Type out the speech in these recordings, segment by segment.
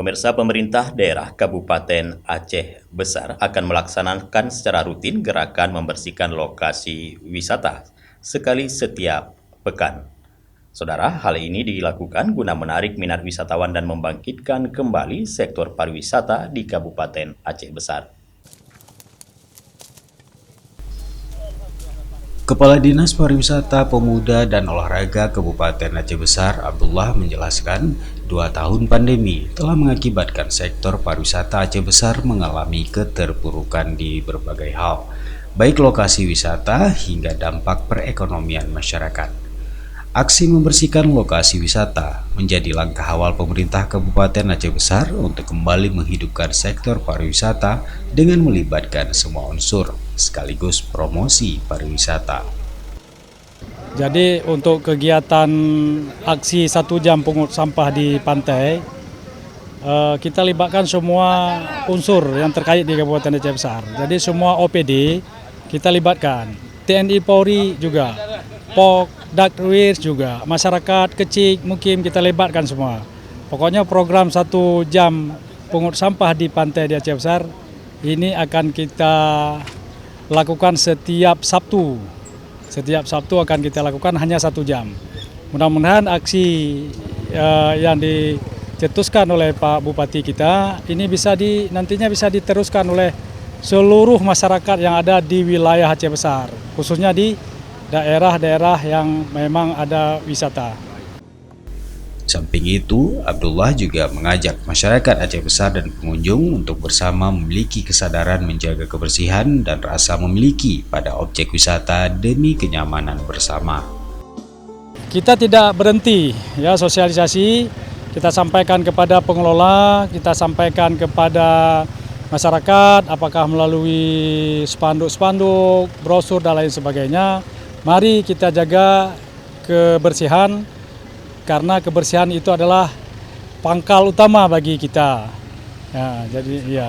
Pemirsa, pemerintah daerah Kabupaten Aceh Besar akan melaksanakan secara rutin gerakan membersihkan lokasi wisata sekali setiap pekan. Saudara, hal ini dilakukan guna menarik minat wisatawan dan membangkitkan kembali sektor pariwisata di Kabupaten Aceh Besar. Kepala Dinas Pariwisata, Pemuda dan Olahraga Kabupaten Aceh Besar, Abdullah, menjelaskan 2 tahun pandemi telah mengakibatkan sektor pariwisata Aceh Besar mengalami keterpurukan di berbagai hal, baik lokasi wisata hingga dampak perekonomian masyarakat. Aksi membersihkan lokasi wisata menjadi langkah awal pemerintah Kabupaten Aceh Besar untuk kembali menghidupkan sektor pariwisata dengan melibatkan semua unsur, sekaligus promosi pariwisata. Jadi untuk kegiatan aksi 1 jam pungut sampah di pantai, kita libatkan semua unsur yang terkait di Kabupaten Aceh Besar. Jadi semua OPD kita libatkan, TNI Polri juga, POK, Dakwirs juga, masyarakat kecil, mukim kita libatkan semua. Pokoknya program 1 jam pungut sampah di pantai di Aceh Besar ini akan kita lakukan setiap Sabtu. Setiap Sabtu akan kita lakukan hanya 1 jam. Mudah-mudahan aksi yang dicetuskan oleh Pak Bupati kita ini nantinya bisa diteruskan oleh seluruh masyarakat yang ada di wilayah Aceh Besar, khususnya di daerah-daerah yang memang ada wisata. Samping itu, Abdullah juga mengajak masyarakat Aceh Besar dan pengunjung untuk bersama memiliki kesadaran menjaga kebersihan dan rasa memiliki pada objek wisata demi kenyamanan bersama. Kita tidak berhenti ya sosialisasi, kita sampaikan kepada pengelola, kita sampaikan kepada masyarakat, apakah melalui spanduk-spanduk, brosur dan lain sebagainya. Mari kita jaga kebersihan, karena kebersihan itu adalah pangkal utama bagi kita. Ya, jadi ya,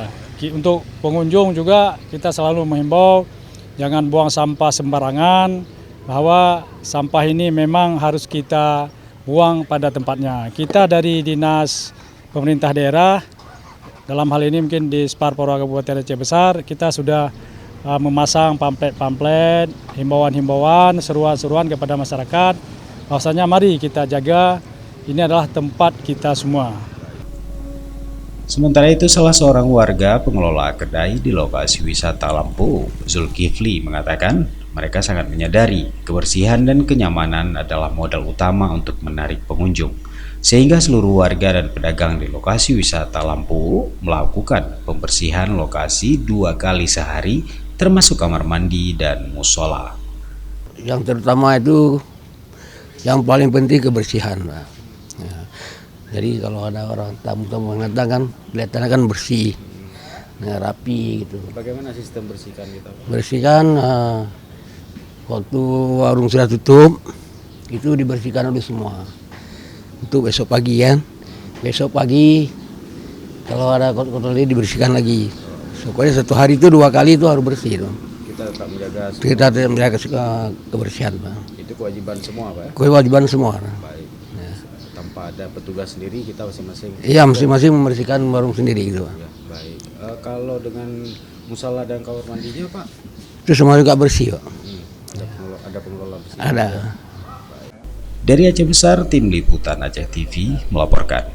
untuk pengunjung juga kita selalu menghimbau jangan buang sampah sembarangan, bahwa sampah ini memang harus kita buang pada tempatnya. Kita dari Dinas Pemerintah Daerah, dalam hal ini mungkin di Sparpora Kabupaten Aceh Besar, kita sudah memasang pamflet-pamflet, himbauan-himbauan, seruan-seruan kepada masyarakat, bahwasanya mari kita jaga, ini adalah tempat kita semua. Sementara itu, salah seorang warga pengelola kedai di lokasi wisata Lampu, Zulkifli, mengatakan mereka sangat menyadari kebersihan dan kenyamanan adalah modal utama untuk menarik pengunjung, sehingga seluruh warga dan pedagang di lokasi wisata Lampu melakukan pembersihan lokasi 2 kali sehari, termasuk kamar mandi dan musola. Yang terutama itu yang paling penting kebersihan, Pak. Ya. Jadi kalau ada orang tamu-tamu mengatakan kelihatannya kan bersih, rapi gitu. Bagaimana sistem bersihkan kita? Bersihkan waktu warung sudah tutup itu dibersihkan oleh semua. Untuk besok pagi ya. Besok pagi kalau ada kotor ini dibersihkan lagi. Pokoknya 1 hari itu 2 kali itu harus bersih itu. Kita tetap menjaga kebersihan, Pak. Itu kewajiban semua, Pak? Kewajiban semua. Baik. Ya. Tanpa ada petugas sendiri, kita masing-masing? Iya, masing-masing membersihkan warung sendiri gitu, Pak. Ya, baik. Kalau dengan musola dan kamar mandinya, Pak? Itu semua juga bersih, Pak. Ada pengelola bersih? Ada. Dari Aceh Besar, Tim Liputan Aceh TV melaporkan.